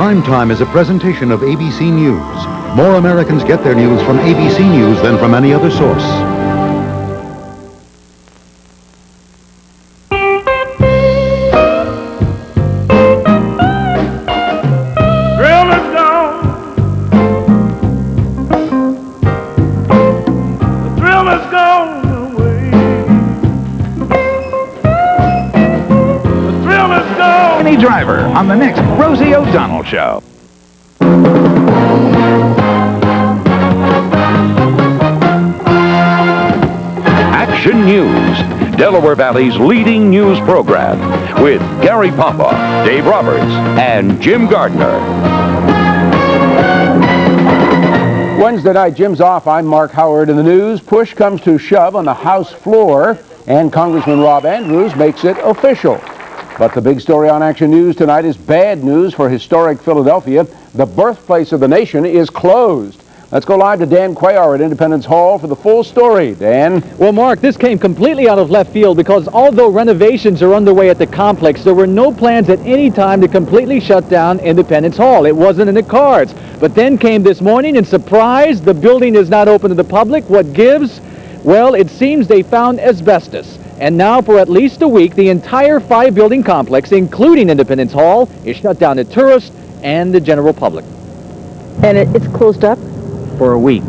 Prime Time is a presentation of ABC News. More Americans get their news from ABC News than from any other source. Driver on the next Rosie O'Donnell Show. Action News, Delaware Valley's leading news program, with Gary Papa, Dave Roberts, and Jim Gardner. Wednesday night, Jim's off. I'm Mark Howard in the news. Push comes to shove on the House floor, and Congressman Rob Andrews makes it official. But the big story on Action News tonight is bad news for historic Philadelphia. The birthplace of the nation is closed. Let's go live to Dan Cuellar at Independence Hall for the full story. Dan? Well, Mark, this came completely out of left field because although renovations are underway at the complex, there were no plans at any time to completely shut down Independence Hall. It wasn't in the cards. But then came this morning, and surprise, the building is not open to the public. What gives? Well, it seems they found asbestos. And now, for at least a week, the entire 5-building complex, including Independence Hall, is shut down to tourists and the general public. And it's closed up? For a week.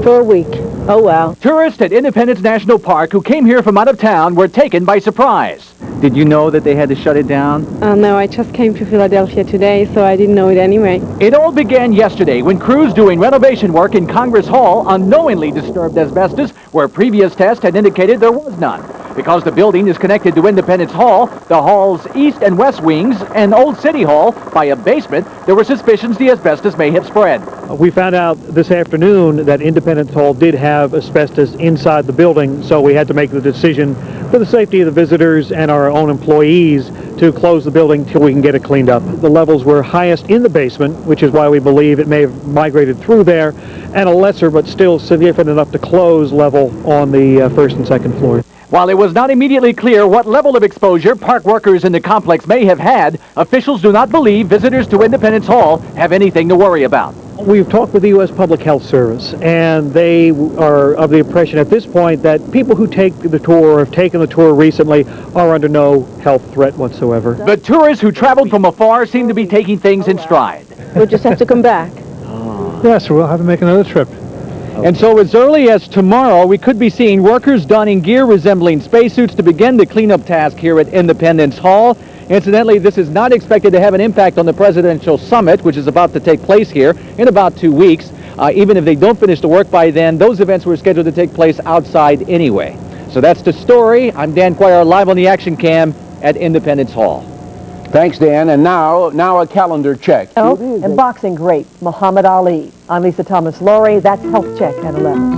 For a week. Oh, wow. Tourists at Independence National Park who came here from out of town were taken by surprise. Did you know that they had to shut it down? No, I just came to Philadelphia today, so I didn't know it anyway. It all began yesterday when crews doing renovation work in Congress Hall unknowingly disturbed asbestos where previous tests had indicated there was none. Because the building is connected to Independence Hall, the hall's east and west wings, and Old City Hall by a basement, there were suspicions the asbestos may have spread. We found out this afternoon that Independence Hall did have asbestos inside the building, so we had to make the decision for the safety of the visitors and our own employees to close the building till we can get it cleaned up. The levels were highest in the basement, which is why we believe it may have migrated through there, and a lesser but still significant enough to close level on the first and second floor. While it was not immediately clear what level of exposure park workers in the complex may have had, officials do not believe visitors to Independence Hall have anything to worry about. We've talked with the U.S. Public Health Service, and they are of the impression at this point that people who take the tour or have taken the tour recently are under no health threat whatsoever. The tourists who traveled from afar seem to be taking things in stride. We'll just have to come back. Yes, we'll have to make another trip. And so as early as tomorrow, we could be seeing workers donning gear resembling spacesuits to begin the cleanup task here at Independence Hall. Incidentally, this is not expected to have an impact on the presidential summit, which is about to take place here in about 2 weeks. Even if they don't finish the work by then, those events were scheduled to take place outside anyway. So that's the story. I'm Dan Cuellar, live on the Action Cam at Independence Hall. Thanks, Dan. And now a calendar check. Oh, and boxing great, Muhammad Ali. I'm Lisa Thomas-Laurie. That's Health Check at 11.